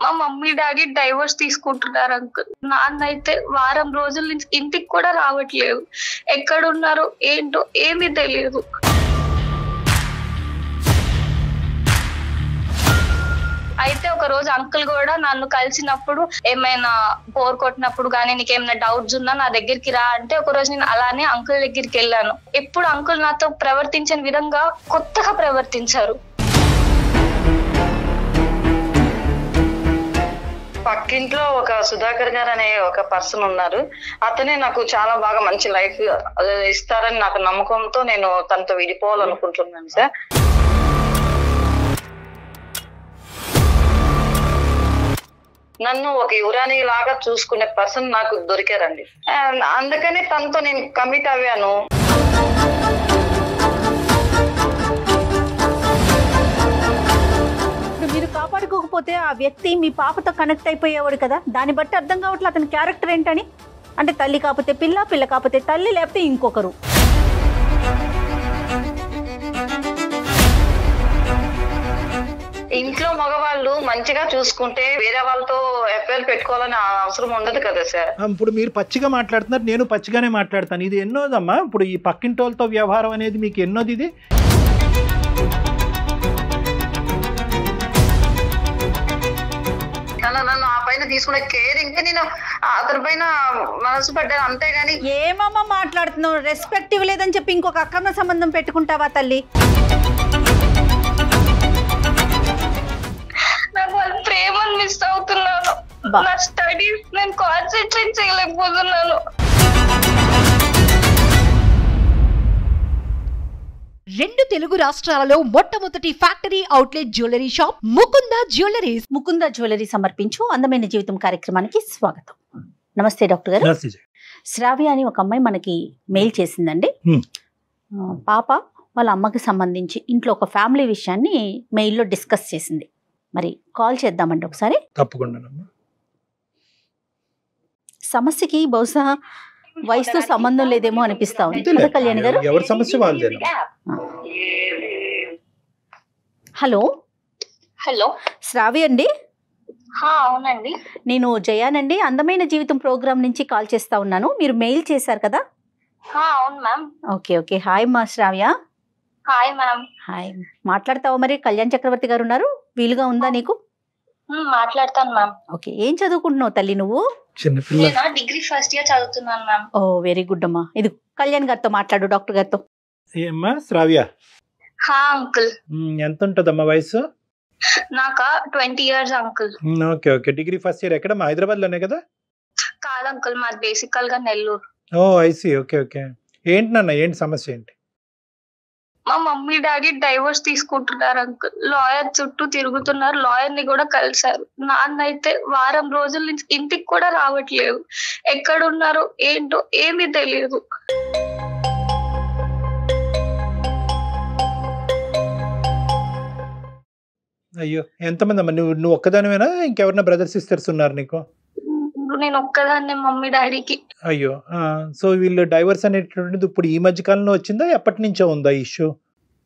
మా mummy daddy divorce తీసుకుంటున్నారు uncle. నాన్న అయితే వారం రోజుల నుంచి ఇంటికి కూడా రావట్లేదు. ఎక్కడున్నారో ఏంటో ఏమీ తెలియదు. అయితే ఒక రోజు అంకుల్ కూడా నన్ను కలిసినప్పుడు ఏమైనా బోర్ కొట్టినప్పుడు గానీ నీకేమైనా డౌట్స్ ఉన్నా నా దగ్గరికి రా అంటే ఒక రోజు నేను అలానే అంకుల్ దగ్గరికి వెళ్ళాను. ఎప్పుడు అంకుల్ నాతో ప్రవర్తించిన విధంగా కొత్తగా ప్రవర్తించారు. పక్కింట్లో ఒక సుధాకర్ గారు అనే ఒక పర్సన్ ఉన్నారు. అతనే నాకు చాలా బాగా మంచి లైఫ్ ఇస్తారని నాకు నమ్మకంతో నేను తనతో విడిపోవాలనుకుంటున్నాను సార్. నన్ను ఒక యువరాణి లాగా చూసుకునే పర్సన్ నాకు దొరికారండి. అందుకని తనతో నేను కమిట్ అవ్వాను. మీరు కాపాడుకోకపోతే ఆ వ్యక్తి మీ పాపతో కనెక్ట్ అయిపోయేవాడు కదా, దాన్ని బట్టి అర్థం కావట్లేదు అతని క్యారెక్టర్ ఏంటని. అంటే తల్లి కాకపోతే పిల్ల, పిల్ల కాకపోతే తల్లి, లేకపోతే ఇంకొకరు. ఇంట్లో మగవాళ్ళు మంచిగా చూసుకుంటే వేరే వాళ్ళతో ఎఫ్ఐఆర్ పెట్టుకోవాలని అవసరం ఉండదు కదా సార్. ఇప్పుడు మీరు పచ్చిగా మాట్లాడుతున్నారు, నేను పచ్చిగానే మాట్లాడతాను. ఇది ఎన్నోదమ్మా ఇప్పుడు ఈ పక్కింటి వాళ్ళతో వ్యవహారం అనేది మీకు ఎన్నోది? ఇది నన్ను ఆ పైన తీసుకునే కేరింగ్ నేను అతని పైన మనసు పడ్డాను అంతేగాని. ఏమమ్మా మాట్లాడుతున్నావు? రెస్పెక్ట్ ఇవ్వలేదని చెప్పి ఇంకొక అక్రమ సంబంధం పెట్టుకుంటావా తల్లి? నాకు వాళ్ళ ప్రేమను మిస్ అవుతున్నాను. నా స్టడీస్ నేను కాన్సన్ట్రేట్ చేయలేకపోతున్నాను. రెండు తెలుగు రాష్ట్రాలలో మొట్టమొదటి factory outlet jewellery shop Mukunda jewelleries. Mukunda jewellery సమర్పించు అందమైన జీవితం కార్యక్రమానికి స్వాగతం. నమస్తే డాక్టర్ గారు. శ్రావ్య అని ఒక అమ్మాయి మనకి మెయిల్ చేసిందండి. పాప వాళ్ళ అమ్మకి సంబంధించి ఇంట్లో ఒక ఫ్యామిలీ విషయాన్ని మెయిల్లో డిస్కస్ చేసింది. మరి కాల్ చేద్దామండి ఒకసారి. తప్పకుండా. సమస్యకి బహుశా వయసుతో సంబంధం లేదేమో అనిపిస్తా ఉంది. కళ్యాణి గారు, ఎవరి సమస్య వాళ్ళదే. హలో. హలో శ్రావ్య అండి? అవునండి. నేను జయానండి, అందమైన జీవితం ప్రోగ్రామ్ నుంచి కాల్ చేస్తా ఉన్నాను. మీరు మెయిల్ చేశారు కదా? అవును మ్యామ్. Okay okay. హాయ్ మా శ్రావ్య. Hi ma'am. హాయ్. మాట్లాడతావా? మరి కళ్యాణ్ చక్రవర్తి గారు ఉన్నారు, వీలుగా ఉందా నీకు? మాట్లాడతాను మ్యామ్. ఓకే. ఏం చదువుకుంటున్నావు తల్లి నువ్వు? డిగ్రీ ఫస్ట్ ఇయర్ చదువుతున్నాను మ్యామ్. ఓ వెరీ గుడ్ అమ్మా. ఇది కళ్యాణ్ గారితో మాట్లాడు, డాక్టర్ గారితో. ఏమ్మా శ్రావ్య? అంకుల్. ఎంత ఉంటుందమ్మా వయసు? నాకా 20 years uncle. Okay okay. Degree first year ఎక్కడ? హైదరాబాద్ లోనే కదా? కాదు అంకుల్, మాది బేసికల్ గా నెల్లూరు. ఓ ఐసీ. Okay okay. ఏంటి నాన్న, ఏంటి సమస్య ఏంటి? మా మమ్మీ డాడీ డైవర్స్ తీసుకుంటున్నారు అంకుల్. లాయర్ చుట్టూ తిరుగుతున్నారు, లాయర్ ని కూడా కలిశారు. నాన్న అయితే వారం రోజుల నుంచి ఇంటికి కూడా రావట్లేదు. ఎక్కడున్నారో ఏంటో ఏమీ తెలియదు. అయ్యో, ఎంతమంది అమ్మా? నువ్వు ఒక్కదానివేనా? ఇంకెవరన్నా బ్రదర్స్ సిస్టర్స్ ఉన్నారు నీకు? నేను ఒక్కదాన్నే మమ్మీ డాడీకి. అయ్యో. సో వీళ్ళు డైవర్స్ అనేటువంటిది ఇప్పుడు ఈ మధ్య కాలంలో వచ్చిందా, ఎప్పటి నుంచో ఉందా ఇష్యూ?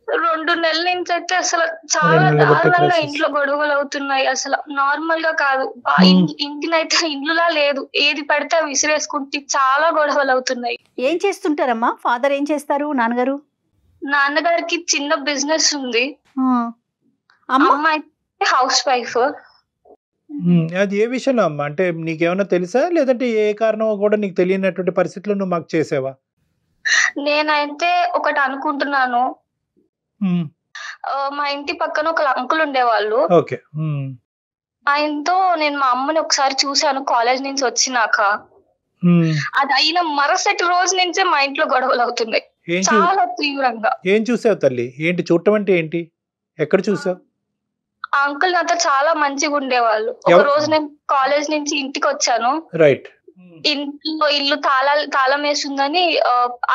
2 నెలల నుంచి అయితే అసలు చాలా దారుణంగా ఇంట్లో గొడవలు అవుతున్నాయి. అసలు నార్మల్ గా కాదు, ఇంటినైతే ఇల్లులా లేదు, ఏది పడితే విసిరేసుకుంటే చాలా గొడవలు అవుతున్నాయి. ఏం చేస్తుంటారమ్మా? ఫాదర్ ఏం చేస్తారు? నాన్నగారు? నాన్నగారికి చిన్న బిజినెస్ ఉంది. అమ్మ అయితే హౌస్ వైఫ్. అది ఏ విషయంలో అమ్మా? అంటే నీకేమైనా తెలుసా, లేదంటే ఏ కారణం కూడా నీకు తెలియనటువంటి పరిస్థితుల్లో నువ్వు మాకు చేసావా? నేనైతే ఒకటి అనుకుంటున్నాను. మా ఇంటి పక్కన ఒక అంకుల్ ఉండేవాళ్ళు. ఓకే. ఆయనతో నేను మా అమ్మని ఒకసారి చూశాను కాలేజ్ నుంచి వచ్చినాక. అది అయిన మరుసటి రోజు నుంచే మా ఇంట్లో గొడవలు అవుతున్నాయి చాలా తీవ్రంగా. ఏం చూసావు తల్లి? ఏంటి చూడటం అంటే ఏంటి? ఎక్కడ చూసావు? ఆ అంకుల్ నాతో చాలా మంచిగా ఉండేవాళ్ళు. ఒక రోజు నేను కాలేజ్ నుంచి ఇంటికి వచ్చాను. రైట్. ఇల్లు తాళం వేసిందని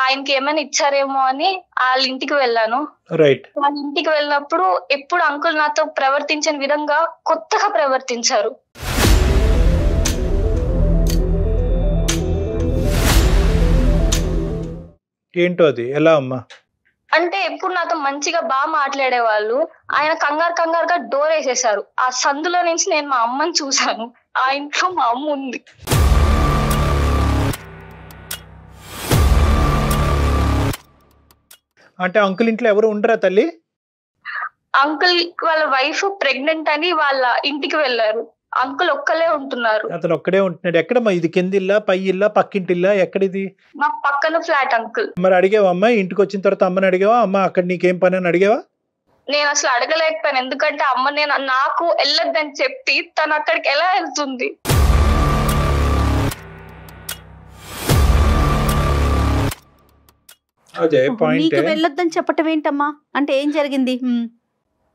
ఆయనకి ఏమైనా ఇచ్చారేమో అని వాళ్ళ ఇంటికి వెళ్ళాను. రైట్. వాళ్ళ ఇంటికి వెళ్ళినప్పుడు ఎప్పుడు అంకుల్ నాతో ప్రవర్తించిన విధంగా కొత్తగా ప్రవర్తించారు. ఏంటో అది? ఎలా అమ్మా? అంటే ఎప్పుడు నాతో మంచిగా బాగా మాట్లాడేవాళ్ళు. ఆయన కంగారుగా డోర్ వేసేసారు. ఆ సందులో నుంచి నేను మా అమ్మని చూసాను. ఆ ఇంట్లో మా అమ్మ ఉంది. అంటే అంకుల్ ఇంట్లో ఎవరు ఉండరా తల్లి? అంకుల్ వాళ్ళ వైఫ్ ప్రెగ్నెంట్ అని వాళ్ళ ఇంటికి వెళ్ళారు. అంకుల్ ఒక్కలే ఉంటున్నారు. అతను ఒక్కడే ఉంటున్నాడు. ఎక్కడమ్మా ఇది? కిందిల్లా, పై ఇల్లా, పక్కింటిల్లా, ఎక్కడిది? మా పక్కన ఫ్లాట్ అంకుల్. మరి అడిగావా అమ్మ? ఇంటికి వచ్చిన తర్వాత అమ్మని అడిగావా? అమ్మ అక్కడ నీకేం పని అని అడిగావా? నేను అసలు అడగలేకపోయాను. ఎందుకంటే అమ్మ నాకు వెళ్ళొద్దని చెప్పి తను అక్కడికి ఎలా వెళ్తుంది? అదే పాయింట్. నీకు వెళ్ళొద్దని చెప్పటం ఏంటమ్మా? అంటే ఏం జరిగింది?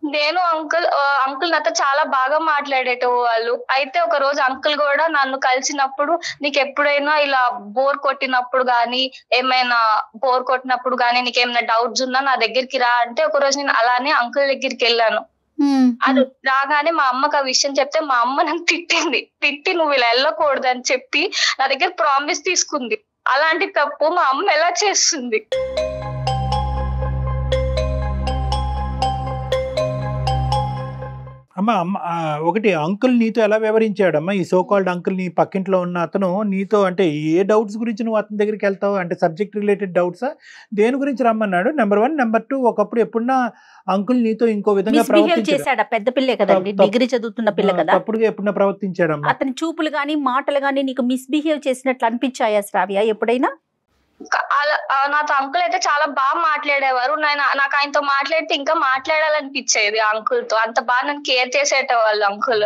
నేను అంకుల్ నాతో చాలా బాగా మాట్లాడేటవాళ్ళు. అయితే ఒక రోజు అంకుల్ కూడా నన్ను కలిసినప్పుడు, నీకు ఎప్పుడైనా ఇలా బోర్ కొట్టినప్పుడు గానీ, నీకేమైనా డౌట్స్ ఉన్నా నా దగ్గరికి రా అంటే, ఒక రోజు నేను అలానే అంకుల్ దగ్గరికి వెళ్ళాను. అది రాగానే మా అమ్మకి ఆ విషయం చెప్తే మా అమ్మ నన్ను తిట్టి నువ్వు ఇలా వెళ్ళకూడదు అని చెప్పి నా దగ్గర ప్రామిస్ తీసుకుంది. అలాంటి తప్పు మా అమ్మ ఎలా చేస్తుంది? అమ్మా ఒకటి, అంకుల్ నీతో ఎలా వ్యవహరించాడమ్మా? ఈ సో కాల్డ్ అంకుల్, నీ పక్కింట్లో ఉన్న అతను నీతో అంటే ఏ డౌట్స్ గురించి నువ్వు అతని దగ్గరికి వెళ్తావు? అంటే సబ్జెక్ట్ రిలేటెడ్ డౌట్సా? దేని గురించి రమ్మన్నాడు? నెంబర్ 1. నెంబర్ 2, ఒకప్పుడు ఎప్పుడన్నా అంకుల్ నీతో ఇంకో విధంగా చేశాడా? పెద్ద పిల్లే కదండి, డిగ్రీ చదువుతున్న పిల్ల కదా. అప్పుడుగా ఎప్పుడన్నా ప్రవర్తించాడమ్మా? అతని చూపులు గానీ మాటలు గానీ నీకు మిస్బిహేవ్ చేసినట్లు అనిపించాయా శ్రావ్య ఎప్పుడైనా? నాతో అంకుల్ అయితే చాలా బాగా మాట్లాడేవారు. నాకు ఆయనతో మాట్లాడితే ఇంకా మాట్లాడాలనిపించేది. అంకుల్ తో అంత బాగా నన్ను కేర్ చేసేటవాళ్ళు అంకుల్.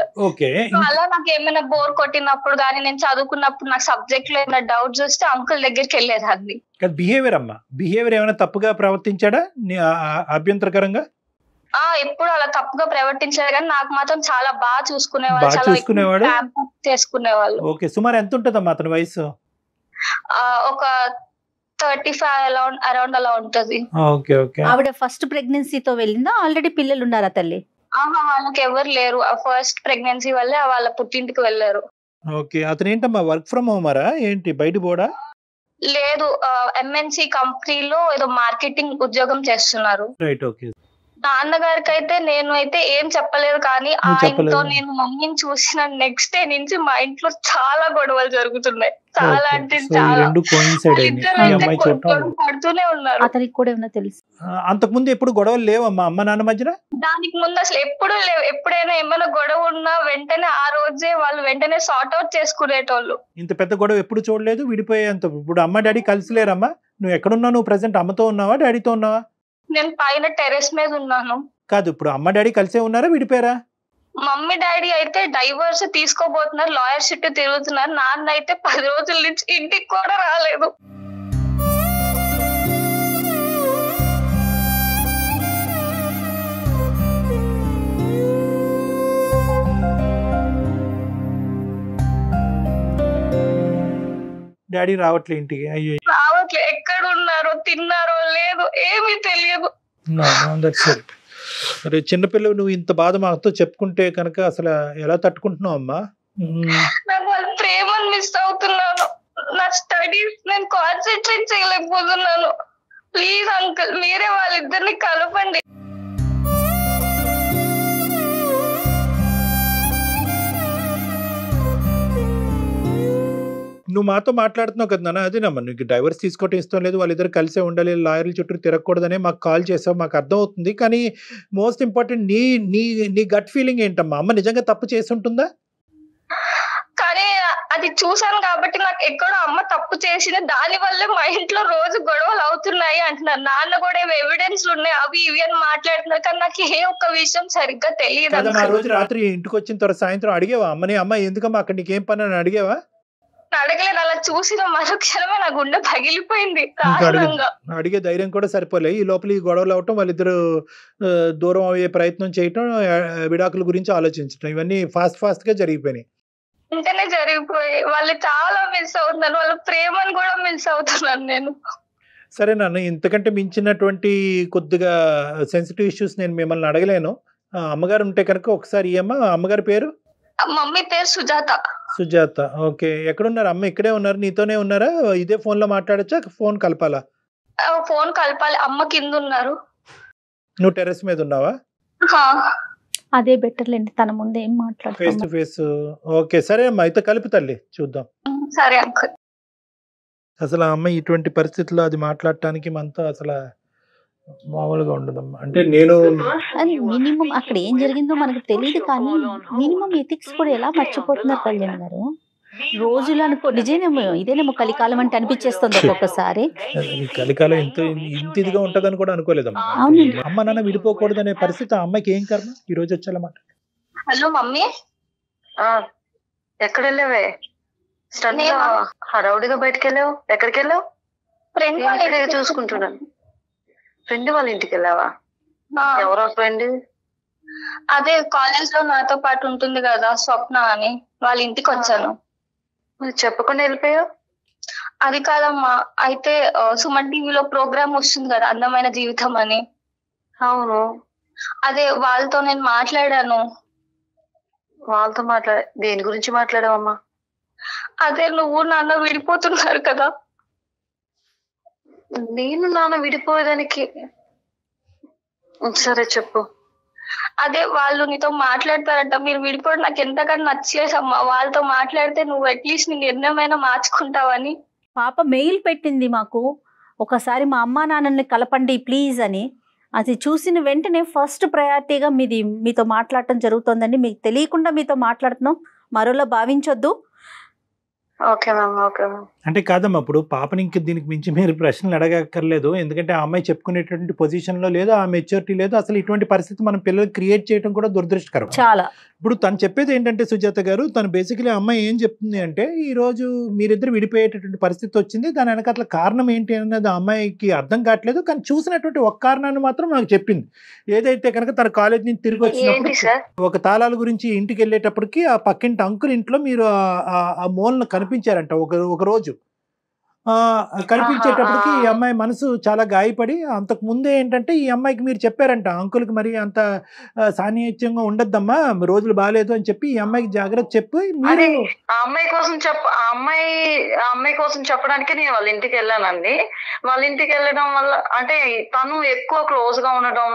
అలా నాకు ఏమైనా బోర్ కొట్టినప్పుడు గానీ, నేను చదువుకున్నప్పుడు నాకు సబ్జెక్ట్ లో ఏమైనా డౌట్స్ వస్తే అంకుల్ దగ్గరికి వెళ్ళేదాన్ని. బిహేవియర్ అమ్మా, బిహేవియర్ ఏమైనా తప్పుగా ప్రవర్తించాడా అభ్యంతరకరంగా? ఎప్పుడు అలా తప్పుగా ప్రవర్తించారు కానీ నాకు మాత్రం చాలా బాగా చూసుకునేవాళ్ళు. చేసుకునేవాళ్ళు. ఓకే, సుమారు ఎంత ఉంటదమ్మా అతని వయసు? ఒక 35 అరౌండ్ అలా ఉంటది. ఆవిడ ఫస్ట్ ప్రెగ్నెన్సీతో వెళ్ళిందా? ఆల్రెడీ పిల్లలు ఉన్నారా తల్లి? వాళ్ళకి ఎవరు లేరు. ఫస్ట్ ప్రెగ్నెన్సీ వల్లే వాళ్ళ పుట్టింటికి వెళ్ళారు. ఓకే, అతను ఏంటమ్మా వర్క్ ఫ్రమ్ హోమరా ఏంటి? బయట పోడా? లేదు, ఎంఎన్సి కంపెనీలో ఏదో మార్కెటింగ్ ఉద్యోగం చేస్తున్నారు. Right, okay. నాన్నగారికి అయితే నేను అయితే ఏం చెప్పలేదు కానీ ఆయనతో నేను మమ్మీని చూసిన నెక్స్ట్ డే నుంచి మా ఇంట్లో చాలా గొడవలు జరుగుతున్నాయి. చాలా అంటే చాలా పడుతూనే ఉన్నారు. అతనికి కూడా ఏమన్నా తెలుసు? అంతకుముందు ఎప్పుడు గొడవలు లేవమ్మా అమ్మ నాన్న మధ్యన? దానికి ముందు అసలు ఎప్పుడు లేవు. ఎప్పుడైనా ఏమైనా గొడవ ఉన్నా వెంటనే ఆ రోజే వాళ్ళు వెంటనే సార్ట్ అవుట్ చేసుకునేటోళ్ళు. ఇంత పెద్ద గొడవ ఎప్పుడు చూడలేదు. విడిపోయేంత. ఇప్పుడు అమ్మ డాడీ కలిసిలేరమ్మా? నువ్వు ఎక్కడున్నావు? నువ్వు ప్రెసెంట్ అమ్మతో ఉన్నావా డాడీతో ఉన్నావా? నేను పైన టెర్రస్ మీద ఉన్నాను. కాదు, ఇప్పుడు అమ్మ డాడీ కలిసే ఉన్నారా, విడిపోయారా? మమ్మీ డాడీ అయితే డైవర్స్ తీసుకోబోతున్నారు, లాయర్ చుట్టూ తిరుగుతున్నారు. నాన్న అయితే 10 రోజుల నుంచి ఇంటికి కూడా రాలేదు. డాడీ రావట్లే ఇంటికి? అయ్యో, రావట్లే. ఎక్కడ ఉన్నారో, తిన్నారో లేదు, ఏమీ తెలియదు. అరే చిన్నపిల్లలు, నువ్వు ఇంత బాధ మాతో చెప్పుకుంటే కనుక అసలు ఎలా తట్టుకుంటున్నావు అమ్మా? నాకు వాళ్ళ ప్రేమను మిస్ అవుతున్నాను. నా స్టడీస్ నేను కాన్సన్ట్రేట్ చేయలేకపోతున్నాను. ప్లీజ్ అంకుల్, మీరే వాళ్ళిద్దరిని కలపండి. నువ్వు మాతో మాట్లాడుతున్నావు కదా నాన్న, అదేనమ్మా నీకు డైవర్స్ తీసుకోవటం ఇష్టం లేదు, వాళ్ళిద్దరు కలిసే ఉండాలి, లాయర్ల చుట్టూ తిరగకూడదనే మాకు కాల్ చేసావు, మాకు అర్థం అవుతుంది. కానీ మోస్ట్ ఇంపార్టెంట్ నీ నీ నీ గట్ ఫీలింగ్ ఏంటమ్మా? అమ్మ నిజంగా తప్పు చేసి ఉంటుందా? కానీ అది చూసాను కాబట్టి నాకు ఎక్కడో అమ్మ తప్పు చేసింది, దాని వల్లే మా ఇంట్లో రోజు గొడవలు అవుతున్నాయి అంటున్నారు. నాన్న కూడా ఎవిడెన్స్ ఉన్నాయి, అవి ఇవి అని మాట్లాడుతున్నారు. కానీ నాకు ఏ ఒక్క విషయం సరిగ్గా తెలియదు. ఆ రోజు రాత్రి ఇంటికి వచ్చిన తర్వాత సాయంత్రం అడిగేవా అమ్మని, అమ్మ ఎందుకమ్మా అక్కడ నీకేం పని అని అడిగేవా? అడగలేదు. అలా చూసిన మరుక్షణమే నా గుండె పగిలిపోయింది. అడిగే ధైర్యం కూడా సరిపోలే. ఈ లోపల ఈ గొడవలు అవటం, వాళ్ళిద్దరు దూరం అయ్యే ప్రయత్నం చేయటం, విడాకుల గురించి ఆలోచించడం, ఇవన్నీ ఫాస్ట్ గా జరిగిపోయినాయి. వెంటనే జరిగిపోయి వాళ్ళు చాలా మిస్ అవుతున్నారు. వాళ్ళ ప్రేమను కూడా మిస్ అవుతున్నాను నేను. సరే నాన్న, ఇంతకంటే మించినటువంటి కొద్దిగా సెన్సిటివ్ ఇష్యూస్ నేను మిమ్మల్ని అడగలేను. అమ్మగారు ఉంటే కనుక ఒకసారి అమ్మగారి పేరు? మమ్మీ పేరు సుజాత. సుజాత, ఓకే. ఎక్కడున్నారు అమ్మ? ఇక్కడే ఉన్నారు, నీతోనే ఉన్నారా? ఇదే ఫోన్ లో మాట్లాడచ్చా, ఫోన్ కలపాలా? ఫోన్ కలపాలి, అమ్మ కింద ఉన్నారు. నువ్వు టెర్రస్ మీద ఉన్నావా? అదే బెటర్లేండి, తన ముందు ఏం ఫేస్ టు మాట్లాడుతున్నాం. ఫేస్. ఓకే సరే అమ్మా, అయితే కలిపి తల్లి చూద్దాం. సరే అంకుల్. అసలు ఆ అమ్మాయి ఇటువంటి పరిస్థితుల్లో అది మాట్లాడటానికి మనతో అసలు మామూలుగా ఉండదమ్మా. అంటే నేను మినిమం అక్కడ ఏం జరిగిందో మనకు తెలియదు, కానీ మినిమం ఎథిక్స్ కూడా ఎలా మర్చిపోతున్నారు కళ్యాణ్ గారు. రోజులు అనుకో నిజేనేమో, ఇదేనేమో కలికాలం అంటే అనిపించేస్తుంది ఒక్కొక్కసారి. ఈ కలికాలం ఇంత ఇదిగా ఉంటదని కూడా అనుకోలేదమ్మా. అవునండి. అమ్మ నాన్న విడిపోకూడదు అనే పరిస్థితి ఆ అమ్మాయికి ఏం కర్మ ఈ రోజు వచ్చేలా. Hello mummy. ఎక్కడ వెళ్ళావే? హడావుడిగా బయటకు వెళ్ళావు. ఎక్కడికి వెళ్ళావు? ఫ్రెండ్ చూసుకుంటున్నాను. ఫ్రెండ్ వాళ్ళ ఇంటికి వెళ్ళావా? ఎవరో ఫ్రెండ్? అదే కాలేజ్ లో నాతో పాటు ఉంటుంది కదా స్వప్న అని, వాళ్ళ ఇంటికి వచ్చాను. చెప్పకుండా వెళ్ళిపోయావు? అది కాదమ్మా, అయితే సుమన్ టీవీలో ప్రోగ్రామ్ వస్తుంది కదా అందమైన జీవితం అని. అవును. అదే వాళ్ళతో నేను మాట్లాడాను. వాళ్ళతో దేని గురించి మాట్లాడావమ్మా? అదే నువ్వు నాన్న విడిపోతున్నారు కదా. నేను నాన్న విడిపోయేదానికి? సరే చెప్పు. అదే వాళ్ళు నీతో మాట్లాడతారంట, మీరు విడిపోవడం నాకు ఎంతగానో నచ్చలేదమ్మా. వాళ్ళతో మాట్లాడితే నువ్వు అట్లీస్ట్ నీ నిర్ణయమైనా మార్చుకుంటావని. పాప మెయిల్ పెట్టింది మాకు, ఒకసారి మా అమ్మా నాన్నని కలపండి ప్లీజ్ అని. అది చూసిన వెంటనే ఫస్ట్ ప్రయారిటీగా మీతో మాట్లాడటం జరుగుతుందండి. మీకు తెలియకుండా మీతో మాట్లాడుతున్నాం, మరోలా భావించొద్దు. Okay ma'am. Okay ma'am. అంటే కాదమ్మా, ఇప్పుడు పాపని ఇంక దీనికి మించి మీరు ప్రశ్నలు అడగక్కర్లేదు. ఎందుకంటే ఆ అమ్మాయి చెప్పుకునేటువంటి పొజిషన్ లో లేదు, ఆ మెచ్యూరిటీ లేదు. అసలు ఇటువంటి పరిస్థితి మనం పిల్లలు క్రియేట్ చేయడం కూడా దురదృష్టకరం చాలా. ఇప్పుడు తను చెప్పేది ఏంటంటే సుజాత గారు, తను బేసికలీ అమ్మాయి ఏం చెప్తుంది అంటే, ఈ రోజు మీరిద్దరు విడిపోయేటటువంటి పరిస్థితి వచ్చింది, దాని వెనకాల కారణం ఏంటి అన్నది ఆ అమ్మాయికి అర్థం కావట్లేదు. కానీ చూసినటువంటి ఒక కారణాన్ని మాత్రం నాకు చెప్పింది. ఏదైతే కనుక తన కాలేజ్ నుంచి తిరిగి వచ్చినప్పుడు ఒక తాళాల గురించి ఇంటికి వెళ్ళేటప్పటికి ఆ పక్కింటి అంకుల్ ఇంట్లో మీరు ఆ మూలను కనిపించారంట ఒక రోజు. కనిపించేటప్పటికి ఈ అమ్మాయి మనసు చాలా గాయపడి, అంతకు ముందే ఏంటంటే ఈ అమ్మాయికి మీరు చెప్పారంట, అంకుల్కి మరి అంత సాన్నిహిత్యంగా ఉండద్దమ్మా, రోజులు బాగాలేదు అని చెప్పి ఈ అమ్మాయికి జాగ్రత్త చెప్పి మీరు ఆ అమ్మాయి కోసం చెప్పడానికి నేను వాళ్ళ ఇంటికి వెళ్ళానండి. వాళ్ళ ఇంటికి వెళ్ళడం వల్ల అంటే తను ఎక్కువ క్లోజ్ గా ఉండడం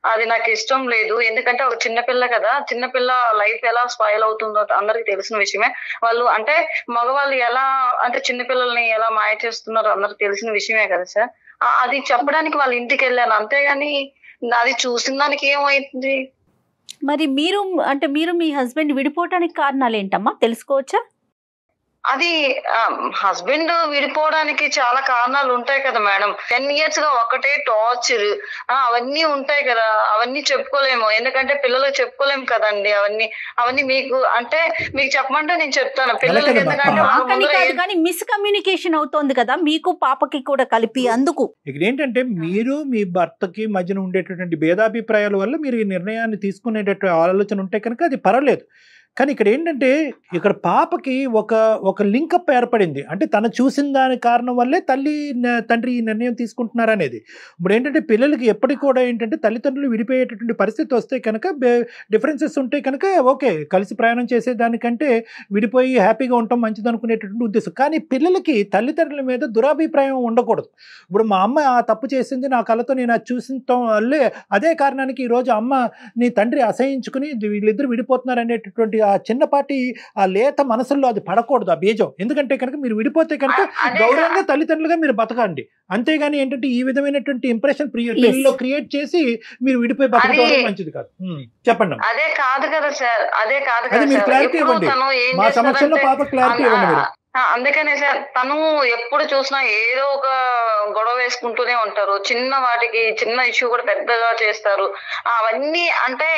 అది నాకు ఇష్టం లేదు. ఎందుకంటే ఒక చిన్నపిల్ల కదా, చిన్నపిల్ల లైఫ్ ఎలా స్పాయిల్ అవుతుందో అందరికి తెలిసిన విషయమే. వాళ్ళు అంటే మగవాళ్ళు ఎలా అంటే చిన్నపిల్లల్ని ఎలా మాయ చేస్తున్నారో అందరికి తెలిసిన విషయమే కదా సార్. అది చెప్పడానికి వాళ్ళ ఇంటికి వెళ్ళాను, అంతేగాని అది చూసిన దానికి ఏమైంది. మరి మీరు మీ హస్బెండ్ విడిపోవటానికి కారణాలు ఏంటమ్మా, తెలుసుకోవచ్చా? అది హస్బెండ్ విడిపోవడానికి చాలా కారణాలు ఉంటాయి కదా మేడం. 10 years గా ఒకటే టార్చర్ అవన్నీ ఉంటాయి కదా, అవన్నీ చెప్పుకోలేము. ఎందుకంటే పిల్లలకు చెప్పుకోలేము కదండి. అవన్నీ మీకు చెప్పమంటే నేను చెప్తాను పిల్లలకి. ఎందుకంటే మిస్కమ్యూనికేషన్ అవుతోంది కదా మీకు పాపకి కూడా కలిపి. అందుకు ఇక్కడ ఏంటంటే మీరు మీ భర్తకి మధ్యన ఉండేటటువంటి భేదాభిప్రాయాల వల్ల మీరు ఈ నిర్ణయాన్ని తీసుకునేటటువంటి ఆలోచన ఉంటే కనుక అది పర్వాలేదు. కానీ ఇక్కడ ఏంటంటే ఇక్కడ పాపకి ఒక లింకప్ ఏర్పడింది. అంటే తను చూసిన దాని కారణం వల్లే తండ్రి ఈ నిర్ణయం తీసుకుంటున్నారు అనేది. ఇప్పుడు ఏంటంటే పిల్లలకి ఎప్పటికి కూడా ఏంటంటే తల్లిదండ్రులు విడిపోయేటటువంటి పరిస్థితి వస్తే కనుక డిఫరెన్సెస్ ఉంటే కనుక ఓకే, కలిసి ప్రయాణం చేసేదానికంటే విడిపోయి హ్యాపీగా ఉండటం మంచిది అనుకునేటటువంటి ఉద్దేశం. కానీ పిల్లలకి తల్లిదండ్రుల మీద దురాభిప్రాయం ఉండకూడదు. ఇప్పుడు మా అమ్మ ఆ తప్పు చేసింది, నా కళ్ళతో నేను అది చూసిన వల్లే అదే కారణానికి ఈరోజు అమ్మ నీ తండ్రి అసహించుకుని వీళ్ళిద్దరు విడిపోతున్నారు అనేటటువంటి ఆ చిన్నపాటి ఆ లేత మనసుల్లో అది పడకూడదు ఆ బీజం. ఎందుకంటే కనుక మీరు విడిపోతే కనుక గౌరవంగా తల్లిదండ్రులుగా మీరు బతకండి. అంతేగాని ఏంటంటే ఈ విధమైనటువంటి ఇంప్రెషన్ పిల్లల్లో క్రియేట్ చేసి మీరు విడిపోయి బతకడం మంచిది కాదు. చెప్పండి. అదే కాదు కదా సార్, అదే కాదు కదా, మీరు క్లారిటీ ఇవ్వండి, మా సమస్యలో పాప క్లారిటీ ఇవ్వండి మీరు. అందుకనే సార్ తను ఎప్పుడు చూసినా ఏదో ఒక గొడవ వేసుకుంటూనే ఉంటారు. చిన్న వాటికి చిన్న ఇష్యూ కూడా పెద్దగా చేస్తారు. అవన్నీ అంటే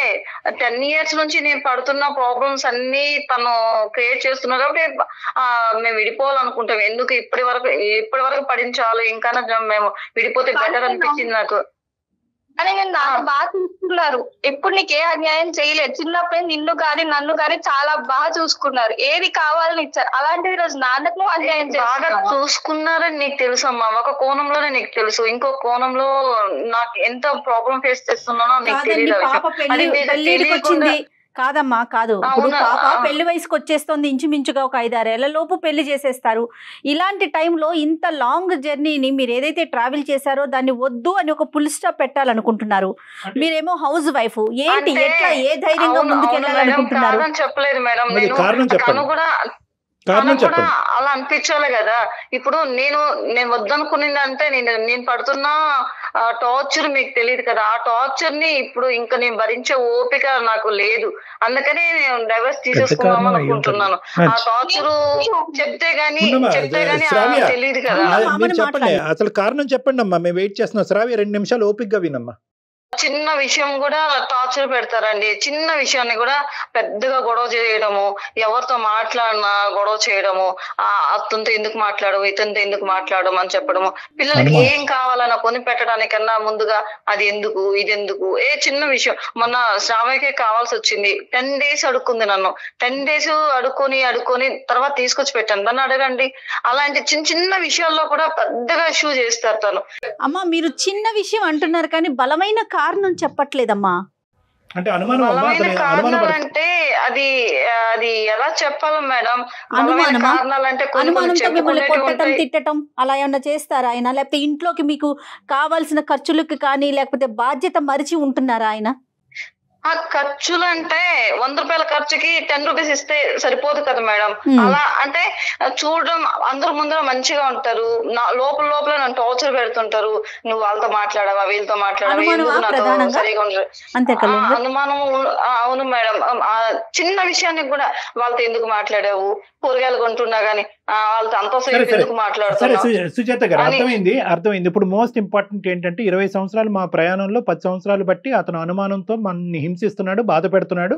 10 years నుంచి నేను పడుతున్న ప్రాబ్లమ్స్ అన్ని తను క్రియేట్ చేస్తున్నారు. కాబట్టి మేము విడిపోవాలనుకుంటాం. ఎందుకు ఇప్పటి వరకు పడించాలి, ఇంకా మేము విడిపోతే బెటర్ అనిపించింది నాకు. అని నేను బాగా చూసుకున్నారు, ఎప్పుడు నీకు ఏ అన్యాయం చేయలేదు. చిన్నప్పుడు నిన్ను కానీ నన్ను కానీ చాలా బాగా చూసుకున్నారు, ఏది కావాలని ఇచ్చారు. అలాంటిది రోజు నాన్నకు అన్యాయం బాగా చూసుకున్నారని నీకు తెలుసు అమ్మా. ఒక కోణంలోనే నీకు తెలుసు, ఇంకో కోణంలో నాకు ఎంత ప్రాబ్లం ఫేస్ చేస్తున్నానో నీకు తెలియదు. కాదమ్మా కాదు, ఇప్పుడు అవునా? పాప పెళ్లి వయసుకు వచ్చేస్తుంది, ఇంచుమించుగా ఒక 5-6 ఏళ్ల లోపు పెళ్లి చేసేస్తారు. ఇలాంటి టైంలో ఇంత లాంగ్ జర్నీని మీరు ఏదైతే ట్రావెల్ చేశారో దాన్ని వద్దు అని ఒక ఫుల్ స్టాప్ పెట్టాలనుకుంటున్నారు. మీరేమో హౌస్ వైఫ్, ఏంటి అంటే ఎట్లా ఏ ధైర్యంగా అవును ముందుకు అవును మేడం, వెళ్ళాలనుకుంటున్నారు? కాదని చెప్పలేదు మేడం. మరి నేను కారణం తను చెప్పండి. కూడా కారణం తనకు కూడా చెప్పండి. అలా అనిపించాలి కదా. ఇప్పుడు నేను వద్దనుకునిందంటే నేను పడుతున్న టార్చర్ మీకు తెలియదు కదా. ఆ టార్చర్ ని ఇప్పుడు ఇంకా నేను భరించే ఓపిక నాకు లేదు. అందుకనే నేను డైవర్స్ తీసేసుకుందాం కారణం అయి అనుకుంటున్నాను. ఉంటుంది. ఆ టార్చర్ చెప్తే గానీ శ్రావ్య, తెలియదు కదా. మీరు చెప్పండి అసలు కారణం చెప్పండి అమ్మా, మేము వెయిట్ చేస్తున్నాం. శ్రావ్య 2 నిమిషాలు ఓపికగా వినమ్మా. చిన్న విషయం కూడా టార్చర్ పెడతారండి. చిన్న విషయాన్ని కూడా పెద్దగా గొడవ చేయడము, ఎవరితో మాట్లాడినా గొడవ చేయడము, అతనితో ఎందుకు మాట్లాడము, ఇతనితో ఎందుకు మాట్లాడము అని చెప్పడము. పిల్లలకి ఏం కావాలన్నా కొని పెట్టడానికన్నా ముందుగా అది ఎందుకు ఇది ఎందుకు, చిన్న విషయం. మొన్న శ్రావ్యకే కావాల్సి వచ్చింది, 10 days అడుక్కుంది నన్ను. 10 days అడుక్కొని తర్వాత తీసుకొచ్చి పెట్టాను. దాన్ని అడగండి. అలాంటి చిన్న చిన్న విషయాల్లో కూడా పెద్దగా ఇష్యూ చేస్తారు తను. అమ్మా మీరు చిన్న విషయం అంటున్నారు కానీ బలమైన కారణం చెప్పట్లేదమ్మా. అంటే అనుమానం బలమైన కారణాలంటే అది ఎలా చెప్పాలి మేడం? బలమైన కారణాలంటే అనుమానంతో మిమ్మల్ని కొట్టడం తిట్టడం అలా ఏమన్నా చేస్తారా ఆయన? లేకపోతే ఇంట్లోకి మీకు కావాల్సిన ఖర్చులకు కానీ లేకపోతే బాధ్యత మరిచి ఉంటున్నారా ఆయన? ఆ ఖర్చులు అంటే 100 రూపాయల ఖర్చుకి 10 రూపీస్ ఇస్తే సరిపోదు కదా మేడం. అలా అంటే చూడడం అందరు ముందర మంచిగా ఉంటారు, లోపల నన్ను టార్చర్ పెడుతుంటారు. నువ్వు వాళ్ళతో మాట్లాడవా, వీళ్ళతో మాట్లాడవా, సరిగా ఉండదు అనుమానం. అవును మేడం. చిన్న విషయానికి కూడా వాళ్ళతో ఎందుకు మాట్లాడావు, కూరగాయలు కొంటున్నా గానీ వాళ్ళతో అంతసేపు ఎందుకు మాట్లాడుతున్నావు? సుజాత గారు అర్థమైంది. ఇప్పుడు మోస్ట్ ఇంపార్టెంట్ ఏంటంటే 20 సంవత్సరాలు మా ప్రయాణంలో 10 సంవత్సరాలు బట్టి అతను అనుమానంతో మనల్ని హింసిస్తున్నాడు, బాధ పెడుతున్నాడు.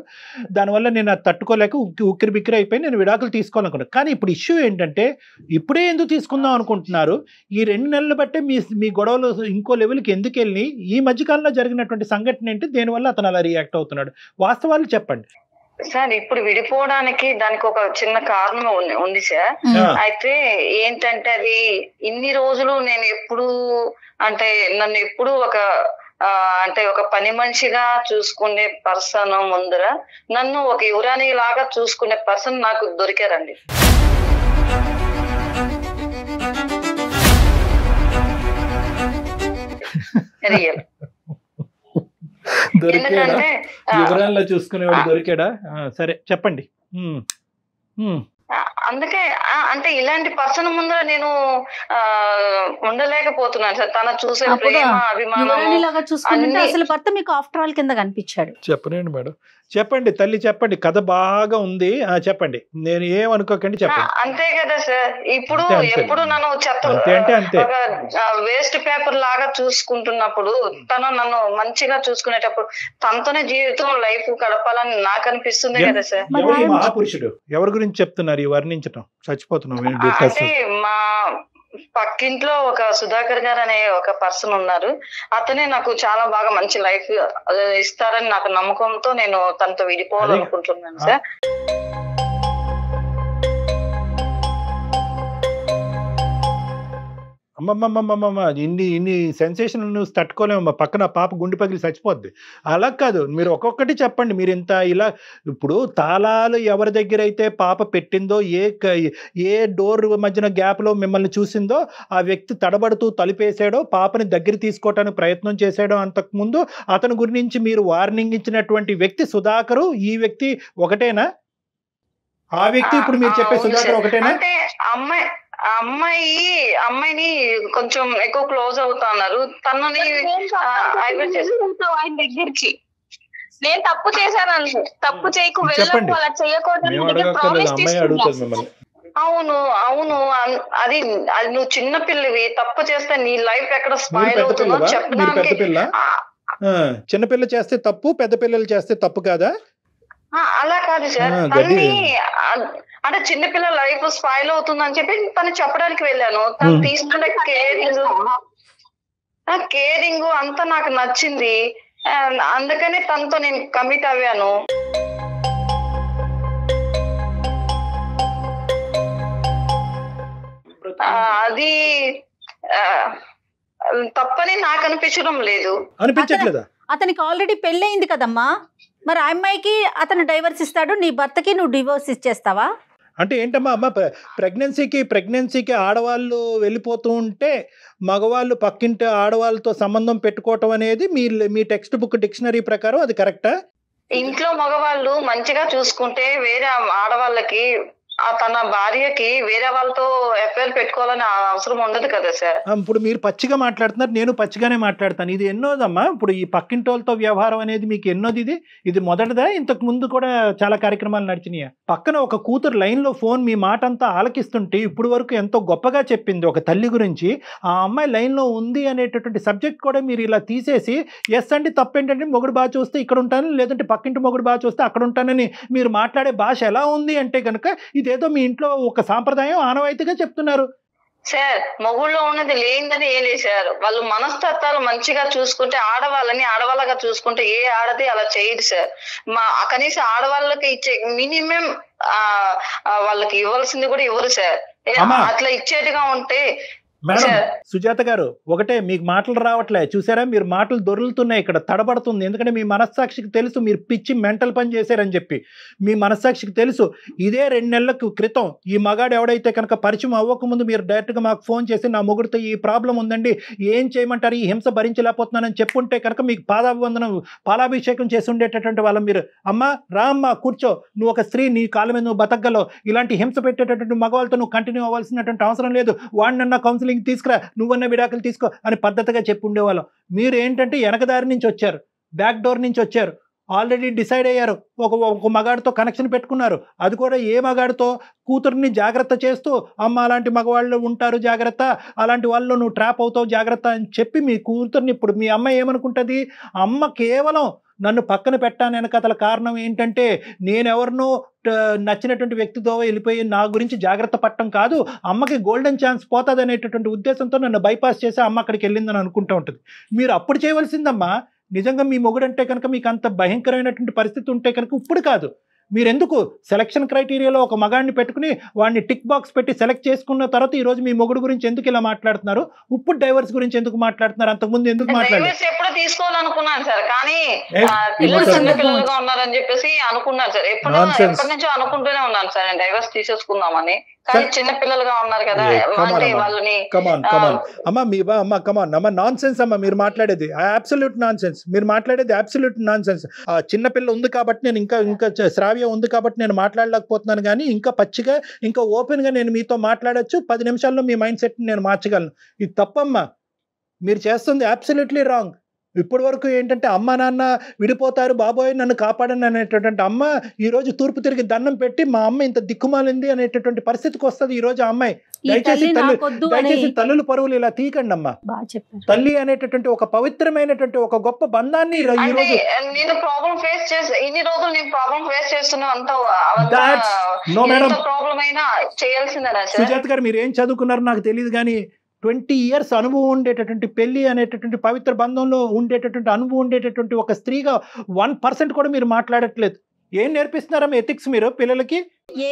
దానివల్ల నేను అది తట్టుకోలేక ఉక్కిరి బిక్కిరి అయిపోయి నేను విడాకులు తీసుకోవాలనుకున్నాను. కానీ ఇప్పుడు ఇష్యూ ఏంటంటే ఇప్పుడే ఎందుకు తీసుకుందాం అనుకుంటున్నారు? ఈ 2 నెలలు బట్టే మీ గొడవలు ఇంకో లెవెల్కి ఎందుకు వెళ్ళి ఈ మధ్యకాలంలో జరిగినటువంటి సంఘటన ఏంటి, దేనివల్ల అతను అలా రియాక్ట్ అవుతున్నాడు? వాస్తవాలు చెప్పండి సార్. ఇప్పుడు విడిపోవడానికి దానికి ఒక చిన్న కారణం ఉంది సార్. అయితే ఏంటంటే అది ఇన్ని రోజులు నేను ఎప్పుడు అంటే నన్ను ఎప్పుడు ఒక పని మనిషిగా చూసుకునే పర్సన్ ముందర నన్ను ఒక యువరాణి లాగా చూసుకునే పర్సన్ నాకు దొరికారండి. రియల్. దొరికాడా? వివరాల్లో చూసుకునేవాడు దొరికాడా? సరే చెప్పండి. అందుకే అంటే ఇలాంటి పర్సన్ ముందర నేను ఉండలేకపోతున్నాను సార్. తన చూసే ప్రేమ, అభిమానం అసలు భర్త మీకు ఆఫ్టర్ ఆల్ కింద కనిపించాడు. చెప్పనండి మేడం, చెప్పండి తల్లి, చెప్పండి. కథ బాగా ఉంది, చెప్పండి. నేను ఏమనుకోకండి, చెప్పండి. అంతే కదా సార్. ఇప్పుడు ఎప్పుడు నన్ను వేస్ట్ పేపర్ లాగా చూసుకుంటున్నప్పుడు తను నన్ను మంచిగా చూసుకునేటప్పుడు తనతోనే జీవితం లైఫ్ గడపాలని నాకు అనిపిస్తుంది కదా సార్. మహాపురుషుడు ఎవరి గురించి చెప్తున్నారు ఈ వర్ణించడం? చచ్చిపోతున్నాం. అంటే మా పక్కింట్లో ఒక సుధాకర్ గారు అనే ఒక పర్సన్ ఉన్నారు. అతనే నాకు చాలా బాగా మంచి లైఫ్ ఇస్తారని నాకు నమ్మకంతో నేను తనతో విడిపోవాలనుకుంటున్నాను సార్. అమ్మమ్మమ్మమ్మ, ఇన్ని సెన్సేషన్ న్యూస్ తట్టుకోలేమమ్మా. పక్కన పాప గుండె పగిలి చచ్చిపోద్ది. అలా కాదు, మీరు ఒక్కొక్కటి చెప్పండి. మీరు ఇంత ఇలా ఇప్పుడు తాళాలు ఎవరి దగ్గర అయితే పాప పెట్టిందో, ఏ డోర్ మధ్యన గ్యాప్లో మిమ్మల్ని చూసిందో ఆ వ్యక్తి తడబడుతూ తలుపేసాడో, పాపని దగ్గర తీసుకోవటానికి ప్రయత్నం చేశాడో, అంతకుముందు అతని గురించి మీరు వార్నింగ్ ఇచ్చినటువంటి వ్యక్తి సుధాకరు, ఈ వ్యక్తి ఒకటేనా? ఆ వ్యక్తి ఇప్పుడు మీరు చెప్పే సుధాకర్ ఒకటేనా? అమ్మాయిని కొంచెం ఎక్కువ క్లోజ్ అవుతున్నారు. తనని ఆయన దగ్గరికి నేను తప్పు చేశాను, తప్పు చేయకు వెళ్ళకు, అలా చేయకూడదు. అవును అది నువ్వు చిన్న పిల్లవి, తప్పు చేస్తే నీ లైఫ్ ఎక్కడ స్పాయిల్ అవుతుందో చెప్పడానికి. చిన్నపిల్ల చేస్తే తప్పు, పెద్ద పిల్లలు చేస్తే తప్పు కాదా? అలా కాదు సార్. అంటే చిన్నపిల్ల లైఫ్ స్పాయిల్ అవుతుందని చెప్పి తను చెప్పడానికి వెళ్ళాను. తను తీసుకునే కేరింగ్ అంతా నాకు నచ్చింది. అందుకని తనతో నేను కమిట్ అవ్వాను. అది తప్పని నాకు అనిపించడం లేదు. అనిపించట్లేదా? అతనికి ఆల్రెడీ పెళ్ళయింది కదమ్మా. మరి ఆ అమ్మాయికి అతను డైవర్స్ ఇస్తాడు, నీ భర్తకి నువ్వు డివోర్స్ ఇచ్చేస్తావా? అంటే ఏంటమ్మా అమ్మ, ప్రెగ్నెన్సీకి ఆడవాళ్ళు వెళ్ళిపోతూ ఉంటే మగవాళ్ళు పక్కింటి ఆడవాళ్ళతో సంబంధం పెట్టుకోవటం అనేది మీ టెక్స్ట్ బుక్ డిక్షనరీ ప్రకారం అది కరెక్టా? ఇంట్లో మగవాళ్ళు మంచిగా చూసుకుంటే వేరే ఆడవాళ్ళకి తన భార్యకి వేరే వాళ్ళతో ఎఫ్ఐఆర్ పెట్టుకోవాలని అవసరం ఉండదు కదా సార్. ఇప్పుడు మీరు పచ్చిగా మాట్లాడుతున్నారు, నేను పచ్చిగానే మాట్లాడతాను. ఇది ఎన్నోదమ్మా? ఇప్పుడు ఈ పక్కింటి వాళ్ళతో వ్యవహారం అనేది మీకు ఎన్నోది? ఇది మొదటిదా? ఇంతకు ముందు కూడా చాలా కార్యక్రమాలు నడిచినాయా? పక్కన ఒక కూతురు లైన్లో ఫోన్ మీ మాట అంతా ఆలకిస్తుంటే ఇప్పుడు వరకు ఎంతో గొప్పగా చెప్పింది ఒక తల్లి గురించి, ఆ అమ్మాయి లైన్లో ఉంది అనేటటువంటి సబ్జెక్ట్ కూడా మీరు ఇలా తీసేసి ఎస్ అండి తప్పేంటంటే మొగుడు బాగా చూస్తే ఇక్కడ ఉంటాను, లేదంటే పక్కింటి మొగుడు బాగా చూస్తే అక్కడ ఉంటానని మీరు మాట్లాడే భాష ఎలా ఉంది అంటే కనుక ఇదేదో మీ ఇంట్లో ఒక సాంప్రదాయం ఆనవాయితీగా చెప్తున్నారు. సార్ మొగుళ్ళో ఉన్నది లేనిదని ఏం లేదు సార్. వాళ్ళు మనస్తత్వాలు మంచిగా చూసుకుంటే ఆడవాళ్ళని ఆడవాళ్ళగా చూసుకుంటే ఏ ఆడది అలా చేయదు సార్. కనీసం ఆడవాళ్ళకి ఇచ్చే మినిమం వాళ్ళకి ఇవ్వాల్సింది కూడా ఇవ్వరు సార్. అట్లా ఇచ్చేట్టుగా ఉంటే మేడం సుజాత గారు, ఒకటే మీకు మాటలు రావట్లే చూసారా, మీరు మాటలు దొరుకుతున్నాయి, ఇక్కడ తడబడుతుంది. ఎందుకంటే మీ మనస్సాక్షికి తెలుసు మీరు పిచ్చి మెంటల్ పని చేశారని చెప్పి. మీ మనస్సాక్షికి తెలుసు. ఇదే 2 నెలల క్రితం ఈ మగాడు ఎవడైతే కనుక పరిచయం అవ్వకముందు మీరు డైరెక్ట్గా మాకు ఫోన్ చేసి నా మొగుడితో ఈ ప్రాబ్లం ఉందండి, ఏం చేయమంటారు, ఈ హింస భరించలేకపోతున్నానని చెప్పుంటే కనుక మీకు పాలాభిషేకం చేసి ఉండేటటువంటి వాళ్ళం మీరు. అమ్మ రా అమ్మ కూర్చో, నువ్వు ఒక స్త్రీ, నీ కాళ్ళ మీద నువ్వు బతకగలవు, ఇలాంటి హింస పెట్టేటటువంటి మగవాళ్ళతో నువ్వు కంటిన్యూ అవ్వాల్సినటువంటి అవసరం లేదు, వాడినన్నా కౌన్సిలింగ్ తీసుకురా, నువ్వన్న విడాకులు తీసుకో అని పద్ధతిగా చెప్పి ఉండేవాళ్ళం. మీరు ఏంటంటే వెనకదారి నుంచి వచ్చారు, బ్యాక్ డోర్ నుంచి వచ్చారు, ఆల్రెడీ డిసైడ్ అయ్యారు, ఒక మగాడితో కనెక్షన్ పెట్టుకున్నారు. అది కూడా ఏ మగాడితో? కూతుర్ని జాగ్రత్త చేస్తూ అమ్మ అలాంటి మగవాళ్ళు ఉంటారు జాగ్రత్త, అలాంటి వాళ్ళు నువ్వు ట్రాప్ అవుతావు జాగ్రత్త అని చెప్పి మీ కూతుర్ని. ఇప్పుడు మీ అమ్మ ఏమనుకుంటుంది? అమ్మ కేవలం నన్ను పక్కన పెట్టాను వెనకతల కారణం ఏంటంటే నేనెవరినో నచ్చినటువంటి వ్యక్తితో వెళ్ళిపోయి నా గురించి జాగ్రత్త పట్టడం కాదు, అమ్మకి గోల్డెన్ ఛాన్స్ పోతుంది అనేటటువంటి ఉద్దేశంతో నన్ను బైపాస్ చేసి అమ్మ అక్కడికి వెళ్ళిందని అనుకుంటూ ఉంటుంది. మీరు అప్పుడు చేయవలసిందమ్మా, నిజంగా మీ మొగుడంటే కనుక మీకు అంత భయంకరమైనటువంటి పరిస్థితి ఉంటే కనుక ఇప్పుడు కాదు, మీరెందుకు సెలక్షన్ క్రైటీరియాలో ఒక మగాడిని పెట్టుకుని వాడిని టిక్ బాక్స్ పెట్టి సెలెక్ట్ చేసుకున్న తర్వాత ఈ రోజు మీ మొగుడు గురించి ఎందుకు ఇలా మాట్లాడుతున్నారు? ఇప్పుడు డైవర్స్ గురించి ఎందుకు మాట్లాడుతున్నారు? అంతకుముందు ఎందుకు మాట్లాడారు? ఎప్పుడు తీసుకోవాలనుకున్నాను సార్, కానీ పిల్లలు చిన్న పిల్లలుగా ఉన్నారని చెప్పేసి అనుకున్నాను సార్. ఎప్పటి నుంచో అనుకుంటూనే ఉన్నాను సార్ నేను డైవర్స్ తీసేసుకుందామని, కానీ చిన్న పిల్లలుగా ఉన్నారు కదా వాళ్ళని. అమ్మ నాన్ సెన్స్ అమ్మ మీరు మాట్లాడేది, అబ్సల్యూట్ నాన్ సెన్స్. మీరు మాట్లాడేది అబ్సల్యూట్ నాన్ సెన్స్. చిన్న పిల్ల ఉంది కాబట్టి నేను ఇంకా శ్రావ్య ఉంది కాబట్టి నేను మాట్లాడలేకపోతున్నాను, కానీ ఇంకా పచ్చిగా ఇంకా ఓపెన్ గా నేను మీతో మాట్లాడచ్చు. 10 నిమిషాల్లో మీ మైండ్ సెట్ నేను మార్చగలను. ఇది తప్పమ్మా, మీరు చేస్తుంది అబ్సల్యూట్లీ రాంగ్. ఇప్పటి వరకు ఏంటంటే అమ్మ నాన్న విడిపోతారు, బాబోయ్ నన్ను కాపాడని అనేటటువంటి అమ్మ ఈరోజు తూర్పు తిరిగి దండం పెట్టి మా అమ్మ ఇంత దిక్కుమాలింది అనేటటువంటి పరిస్థితికి వస్తుంది ఈ రోజు ఆ అమ్మాయి. దయచేసి తల్లుల పరువులు ఇలా తీయకండి అమ్మా. తల్లి అనేటటువంటి ఒక పవిత్రమైనటువంటి ఒక గొప్ప బంధాన్ని నేను ప్రాబ్లం ఫేస్ చేసి ఇన్ని రోజులు నేను ప్రాబ్లం ఫేస్ చేస్తున్నా ప్రాబ్లం అయినా చేయాల్సిందేనా? సుజాత గారు మీరు ఏం చదువుకున్నారో నాకు తెలియదు, కానీ 20 years అనుభవం ఉండేటటువంటి పెళ్లి అనేటటువంటి పవిత్ర బంధంలో ఉండేటటువంటి అనుభవం ఉండేటటువంటి ఒక స్త్రీగా 1% కూడా మీరు మాట్లాడట్లేదు. ఏం నేర్పిస్తున్నారమ్మా ఎథిక్స్ మీరు పిల్లలకి?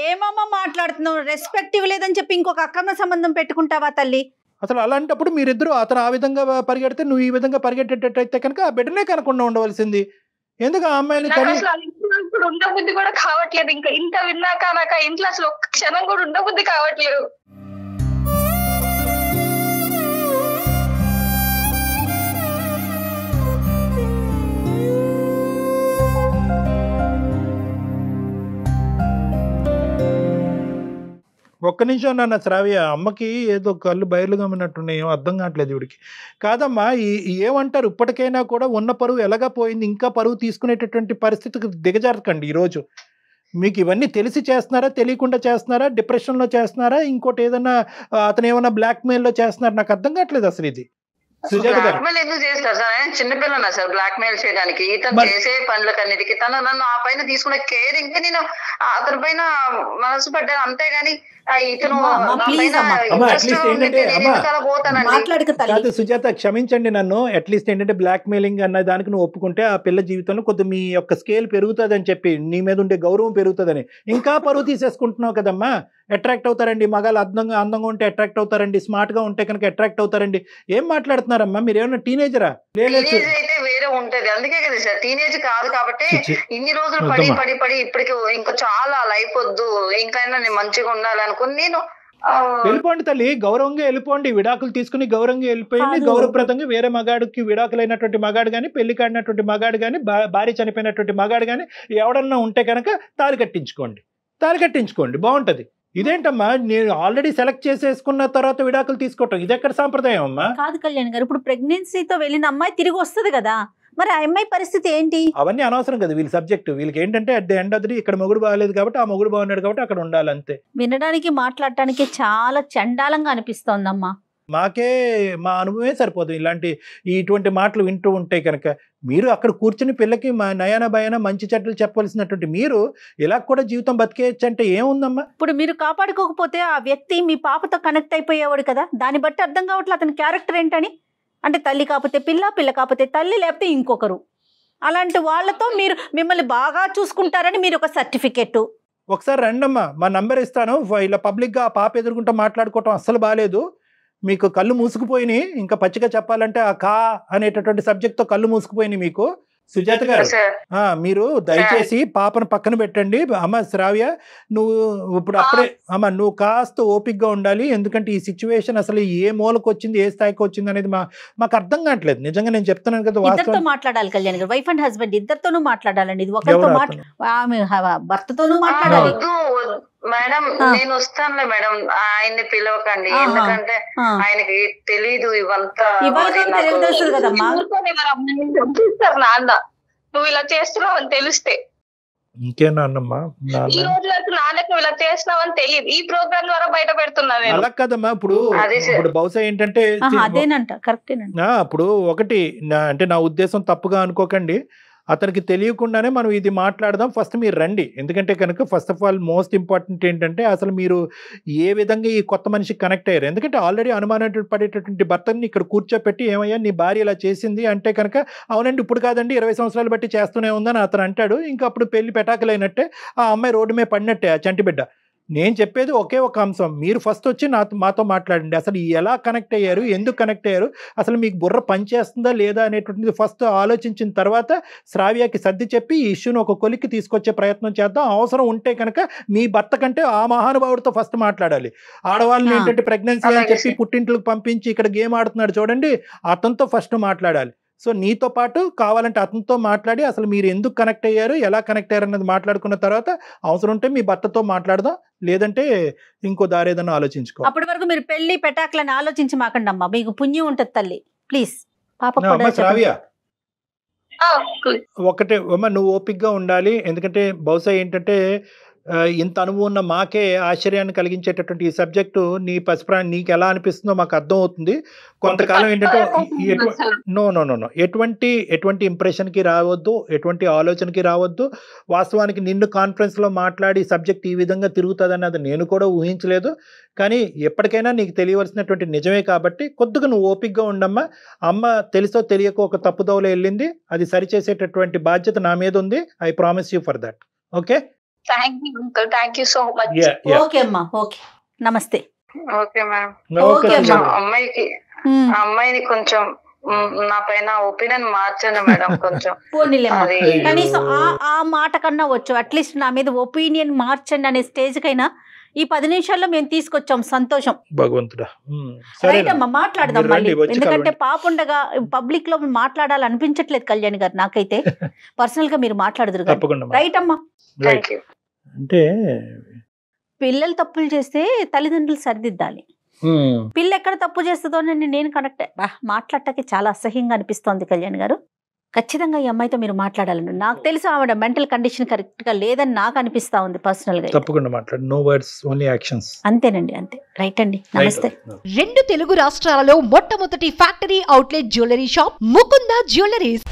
ఏమమ్మా మాట్లాడుతున్నావు? రెస్పెక్ట్ ఇవ్వలేదని చెప్పి ఇంకొక అక్రమ సంబంధం పెట్టుకుంటావా తల్లి? అసలు అలాంటప్పుడు మీరిద్దరు అతను ఆ విధంగా పరిగెడితే నువ్వు ఈ విధంగా పరిగెట్టేటట్టయితే కనుక ఆ బిడ్డనే కనకుండా ఉండవలసింది. ఎందుకు ఆ అమ్మాయిని ఇప్పుడు ఉండబుద్ధి కూడా కావట్లేదు. ఇంకా ఇంత విన్నాక నాకు ఆ ఇంట్లో అసలు ఒక్క క్షణం కూడా ఉండబుద్ధి కావట్లేదు. ఒక్క నిమిషం నాన్న శ్రావ్య, అమ్మకి ఏదో కళ్ళు బయలుగా ఉన్నట్టున్నాయి, ఏమో అర్థం కావట్లేదు ఇవిడికి. కాదమ్మా ఏమంటారు, ఇప్పటికైనా కూడా ఉన్న పరువు ఎలాగా పోయింది, ఇంకా పరువు తీసుకునేటటువంటి పరిస్థితికి దిగజారకండి. ఈరోజు మీకు ఇవన్నీ తెలిసి చేస్తున్నారా, తెలియకుండా చేస్తున్నారా, డిప్రెషన్లో చేస్తున్నారా, ఇంకోటి ఏదైనా అతను ఏమైనా బ్లాక్మెయిల్లో చేస్తున్నారా? నాకు అర్థం కావట్లేదు అసలు ఇది. బ్లాక్మెయిల్ ఎందుకు చేస్తారు సార్? ఆయన చిన్నపిల్లనా సార్ బ్లాక్మెయిల్ చేయడానికి? ఇతను చేసే పనులకన్నిటికీ తను నన్ను ఆ పైన తీసుకున్న కేర్ ఇంకా నేను అతని పైన మనసు పడ్డాను, అంతేగాని ఇతను సుజాత క్షమించండి నన్ను. అట్లీస్ట్ ఏంటంటే బ్లాక్ మెయిలింగ్ అన్న దానికి నువ్వు ఒప్పుకుంటే ఆ పిల్ల జీవితంలో కొద్ది మీ యొక్క స్కేల్ పెరుగుతుంది అని చెప్పి నీ మీద ఉండే గౌరవం పెరుగుతుందని, ఇంకా పరువు తీసేసుకుంటున్నావు కదమ్మా. అట్రాక్ట్ అవుతారండి, మగాళ్ళు అందంగా ఉంటే అట్రాక్ట్ అవుతారండి, స్మార్ట్ గా ఉంటే కనుక అట్రాక్ట్ అవుతారండి. ఏం మాట్లాడుతున్నారమ్మా మీరు? ఏమన్నా టీనేజరా? అయితే వేరే ఉంటది, అందుకే కదా సార్ టీనేజ్ కాదు కాబట్టి ఇన్ని రోజులు పడి ఇప్పటికి ఇంకా చాలా లైఫ్ వద్దు, ఇంకైనా నేను మంచిగా ఉండాలి అనుకుని నేను వెళ్ళిపోండి తల్లి, గౌరవంగా వెళ్ళిపోండి, విడాకులు తీసుకుని గౌరవంగా వెళ్ళిపోయింది. గౌరవప్రదంగా వేరే మగాడికి విడాకులైనటువంటి మగాడు కానీ, పెళ్లి కాడినటువంటి మగాడు కానీ, భార్య చనిపోయినటువంటి మగాడు కానీ ఎవడన్నా ఉంటే కనుక తాళి కట్టించుకోండి, బాగుంటది. ఇదేంటమ్మా నేను ఆల్రెడీ సెలెక్ట్ చేసేసుకున్న తర్వాత విడాకులు తీసుకోవటం, ఇది ఎక్కడ సాంప్రదాయం అమ్మా? కాదు కళ్యాణ్ గారు, ఇప్పుడు ప్రెగ్నెన్సీతో వెళ్ళిన అమ్మాయి తిరిగి వస్తుంది కదా, మరి ఆ అమ్మాయి పరిస్థితి ఏంటి? అవన్నీ అనవసరం కదా వీళ్ళ సబ్జెక్ట్. వీళ్ళకి ఏంటంటే at the end of the ఇక్కడ మొగుడు బాగాలేదు కాబట్టి ఆ మొగుడు బాగున్నాడు కాబట్టి అక్కడ ఉండాలి అంతే. వినడానికి మాట్లాడటానికి చాలా చండాలంగా అనిపిస్తోందమ్మా. మాకే మా అనుభవమే సరిపోతుంది ఇటువంటి మాటలు వింటూ ఉంటే కనుక. మీరు అక్కడ కూర్చుని పిల్లకి మా నయాన భయాన మంచి చెడ్డలు చెప్పవలసినటువంటి మీరు ఇలా కూడా జీవితం బతికేయచ్చు అంటే ఏముందమ్మా? ఇప్పుడు మీరు కాపాడుకోకపోతే ఆ వ్యక్తి మీ పాపతో కనెక్ట్ అయిపోయేవాడు కదా, దాన్ని బట్టి అర్థం కావట్లేదు అతని క్యారెక్టర్ ఏంటని. అంటే తల్లి కాకపోతే పిల్ల, పిల్ల కాకపోతే తల్లి, లేకపోతే ఇంకొకరు. అలాంటి వాళ్ళతో మిమ్మల్ని బాగా చూసుకుంటారని మీరు ఒక సర్టిఫికెట్. ఒకసారి రండమ్మా, మా నంబర్ ఇస్తాను. ఇలా పబ్లిక్గా ఆ పాప ఎదుర్కొంటూ మాట్లాడుకోవటం అస్సలు బాగాలేదు. మీకు కళ్ళు మూసుకుపోయినాయి. ఇంకా పచ్చిగా చెప్పాలంటే ఆ కా అనేటటువంటి సబ్జెక్ట్తో కళ్ళు మూసుకుపోయినాయి మీకు. సుజాత గారు, మీరు దయచేసి పాపను పక్కన పెట్టండి. అమ్మ శ్రావ్య, నువ్వు ఇప్పుడు అప్పుడే నువ్వు కాస్త ఓపిక్గా ఉండాలి. ఎందుకంటే ఈ సిచ్యువేషన్ అసలు ఏ మూలకు వచ్చింది, ఏ స్థాయికి వచ్చింది అనేది మాకు అర్థం కావట్లేదు. నిజంగా నేను చెప్తున్నాను కదా, ఇద్దరితో మాట్లాడాలి కళ్యాణ్ గారు, వైఫ్ అండ్ హస్బెండ్ ఇద్దరితోనూ మాట్లాడాలండి. ఇది ఒకరితో భర్తతోనూ మాట్లాడాలి. మేడం నేను వస్తానులే మేడం, ఆయన్ని పిలవకండి, ఎందుకంటే ఆయనకి తెలీదు ఇవంతా. నాన్న నువ్వు ఇలా చేస్తున్నావు అని తెలిస్తే ఇంకేనా అన్నమ్మా, ఈ రోజు వరకు నాన్నకు ఇలా చేస్తున్నావు అని తెలియదు. ఈ ప్రోగ్రామ్ ద్వారా బయట పెడుతున్నా నేను. అలా కదమ్మా, ఇప్పుడు బహుశా ఏంటంటే అదేనంట కరెక్టేనంట. ఇప్పుడు ఒకటి అంటే నా ఉద్దేశం తప్పుగా అనుకోకండి, అతనికి తెలియకుండానే మనం ఇది మాట్లాడదాం. ఫస్ట్ మీరు రండి. ఎందుకంటే కనుక first of all most important ఏంటంటే అసలు మీరు ఏ విధంగా ఈ కొత్త మనిషికి కనెక్ట్ అయ్యారు. ఎందుకంటే ఆల్రెడీ అనుమానం పడేటటువంటి భర్తని ఇక్కడ కూర్చోపెట్టి ఏమయ్యా నీ భార్య ఇలా చేసింది అంటే కనుక అవునండి ఇప్పుడు కాదండి 20 సంవత్సరాలు బట్టి చేస్తూనే ఉందని అతను అంటాడు. ఇంకా అప్పుడు పెళ్లి పెటాకులైనట్టే, ఆ అమ్మాయి రోడ్డు మీద పడినట్టే ఆ చంటి బిడ్డ. నేను చెప్పేది ఒకే ఒక అంశం, మీరు ఫస్ట్ వచ్చి మాతో మాట్లాడండి. అసలు ఎలా కనెక్ట్ అయ్యారు, ఎందుకు కనెక్ట్ అయ్యారు, అసలు మీకు బుర్ర పనిచేస్తుందా లేదా అనేటువంటిది ఫస్ట్ ఆలోచించిన తర్వాత శ్రావ్యకి సర్ది చెప్పి ఈ ఇష్యూని ఒక కొలిక్కి తీసుకొచ్చే ప్రయత్నం చేద్దాం. అవసరం ఉంటే కనుక మీ భర్త కంటే ఆ మహానుభావుడితో ఫస్ట్ మాట్లాడాలి. ఆడవాళ్ళని ఏంటంటే ప్రెగ్నెన్సీ అని చెప్పి పుట్టింట్లకు పంపించి ఇక్కడ గేమ్ ఆడుతున్నాడు చూడండి, అతనితో ఫస్ట్ మాట్లాడాలి. సో నీతో పాటు కావాలంటే అతనితో మాట్లాడి అసలు మీరు ఎందుకు కనెక్ట్ అయ్యారు, ఎలా కనెక్ట్ అయ్యారు అన్నది మాట్లాడుకున్న తర్వాత అవసరం ఉంటే మీ భర్తతో మాట్లాడదాం, లేదంటే ఇంకో దారి ఏదైనా ఆలోచించుకో. అప్పటి వరకు మీరు పెళ్లి పెటాకులని ఆలోచించి మాకండి అమ్మా, మీకు పుణ్యం ఉంటుంది తల్లి. ప్లీజ్ పాప శ్రావ్య ఒకటే అమ్మ, నువ్వు ఓపిక్గా ఉండాలి. ఎందుకంటే బహుశా ఏంటంటే ఇంత అనుభవం ఉన్న మాకే ఆశ్చర్యాన్ని కలిగించేటటువంటి ఈ సబ్జెక్టు నీ పసిప్రాణి నీకు ఎలా అనిపిస్తుందో మాకు అర్థం అవుతుంది. కొంతకాలం ఏంటంటే నో ఎటువంటి ఇంప్రెషన్కి రావద్దు, ఎటువంటి ఆలోచనకి రావద్దు. వాస్తవానికి నిన్ను కాన్ఫరెన్స్లో మాట్లాడి సబ్జెక్ట్ ఈ విధంగా తిరుగుతుంది అన్నది నేను కూడా ఊహించలేదు. కానీ ఎప్పటికైనా నీకు తెలియవలసినటువంటి నిజమే కాబట్టి కొద్దిగా నువ్వు ఓపిక్గా ఉండమ్మా. అమ్మ తెలుసో తెలియకో ఒక తప్పుదోవలో వెళ్ళింది, అది సరిచేసేటటువంటి బాధ్యత నా మీద ఉంది. I promise you for that. Okay, thank you uncle, thank you so much. Okay అమ్మా, ఓకే, నమస్తే. Okay madam. అమ్మాయిని కొంచెం నా పైన ఒపీనియన్ మార్చండి మేడం కొంచెం. కనీసం ఆ మాట కన్నా వచ్చు, అట్లీస్ట్ నా మీద ఒపీనియన్ మార్చండి అనే స్టేజ్ కైనా ఈ 10 నిమిషాల్లో మేము తీసుకొచ్చాం. సంతోషం భగవంతుడా. రైట్ అమ్మా, మాట్లాడదాం మళ్ళీ. ఎందుకంటే పాప ఉండగా పబ్లిక్ లో మాట్లాడాలనిపించట్లేదు కళ్యాణ్ గారు నాకైతే. పర్సనల్ గా మీరు మాట్లాడదురు. రైట్ అమ్మా. అంటే పిల్లలు తప్పులు చేస్తే తల్లిదండ్రులు సరిదిద్దాలి. పిల్ల ఎక్కడ తప్పు చేస్తుందోనని నేను కనెక్ట్ మాట్లాడటానికి చాలా అసహ్యంగా అనిపిస్తోంది కళ్యాణ్ గారు. ఖచ్చితంగా ఈ అమ్మాయితో మీరు మాట్లాడాలండి. నాకు తెలుసు ఆవిడ మెంటల్ కండిషన్ కరెక్ట్ గా లేదని నాకు అనిపిస్తా ఉంది పర్సనల్ గా. తప్పకుండా మాట్లాడు, నో వర్డ్స్ ఓన్లీ యాక్షన్స్. అంతేనండి, అంతే. రైట్ అండి, నమస్తే. 2 తెలుగు రాష్ట్రాలలో మొట్టమొదటి factory outlet jewellery shop Mukunda jewelleries.